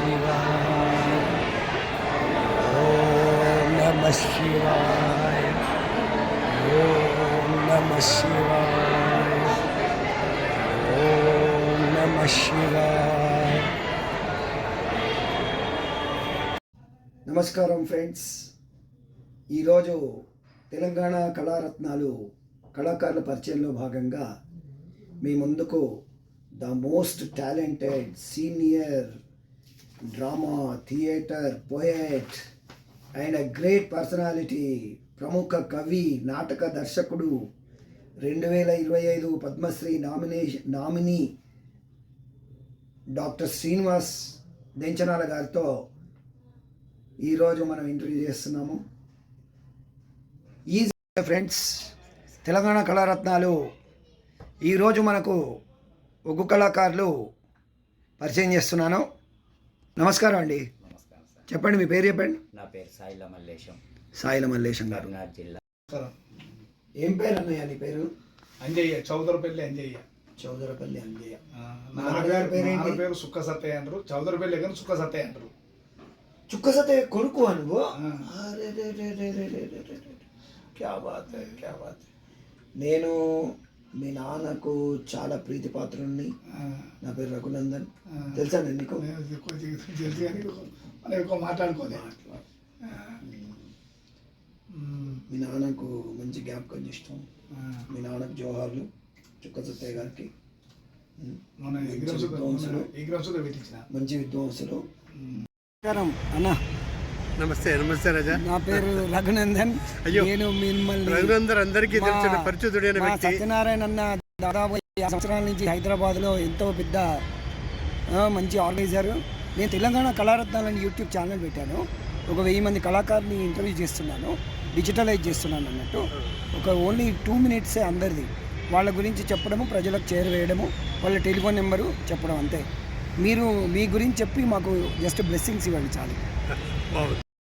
శివాయ. ఓం నమః శివాయ. ఓం నమః శివాయ. ఓం నమః శివాయ. నమస్కారం ఫ్రెండ్స్. ఈరోజు తెలంగాణ కళారత్నాలు కళాకారుల పరిచయంలో భాగంగా మీ ముందుకు the most talented senior drama theatre poet and a great personality, ప్రముఖ కవి, నాటక దర్శకుడు, 2025 పద్మశ్రీ నామినీ డాక్టర్ శ్రీనివాస్ దెంచనాల గారితో ఈరోజు మనం ఇంటర్వ్యూ చేస్తున్నాము. ఈజీ ఫ్రెండ్స్, తెలంగాణ కళారత్నాలు ఈరోజు మనకు ఒగ్గు కళాకారులు పరిచయం చేస్తున్నాను. నమస్కారం అండి. నమస్కారం సార్. చెప్పండి, మీ పేరు చెప్పండి. నా పేరు సాయిల మల్లేశం. సాయిల మల్లేశం గారు. కర్నాటక జిల్లా. ఏం పేరు అన్నయ్య నీ పేరు? అంజయ్య, చౌదరపల్లి అంజయ్య. చౌదరపల్లి అంజయ్య. నాన్నగారి పేరు సుక్క సత్తయ్య అంటారు. చౌదరపల్లి కానీ సుక్క సత్తయ్య అంటారు. చుక్క సత్తయ్య కొడుకు అనుకో. క్యా బాత్ హై, క్యా బాత్ హై. నేను మీ నాన్నకు చాలా ప్రీతిపాత్రుణ్ణి. నా పేరు రఘునందన్. తెలుసా నేను నీకు? తెలుసు కానీ మనం ఎక్కువ మాట్లాడుకోలే. మీ నాన్నకు మంచి జ్ఞాపకం ఇష్టం. మీ నాన్నకు జోహార్లు చుక్క సత్తయ్య గారికి. మన మంచి విద్వాంసులు. నమస్కారం అన్న. నమస్తే. నమస్తే రాజా. నా పేరు రఘునందన్. నేను మిమ్మల్ని రఘునందన్ అందరికీ తెలిసిన పరిచితుడైన వ్యక్తి. సత్యనారాయణ అన్న దాదాపు 5 సంవత్సరాల నుంచి హైదరాబాద్లో ఎంతో పెద్ద మంచి ఆర్గనైజర్. నేను తెలంగాణ కళారత్నాలని యూట్యూబ్ ఛానల్ పెట్టాను. ఒక 1000 మంది కళాకారుని ఇంటర్వ్యూ చేస్తున్నాను, డిజిటలైజ్ చేస్తున్నాను అన్నట్టు. ఒక ఓన్లీ 2 మినిట్సే అందరిది. వాళ్ళ గురించి చెప్పడము, ప్రజలకు చేరవేయడము, వాళ్ళ టెలిఫోన్ నెంబరు చెప్పడం, అంతే. మీరు మీ గురించి చెప్పి మాకు జస్ట్ బ్లెస్సింగ్స్ ఇవ్వండి చాలు.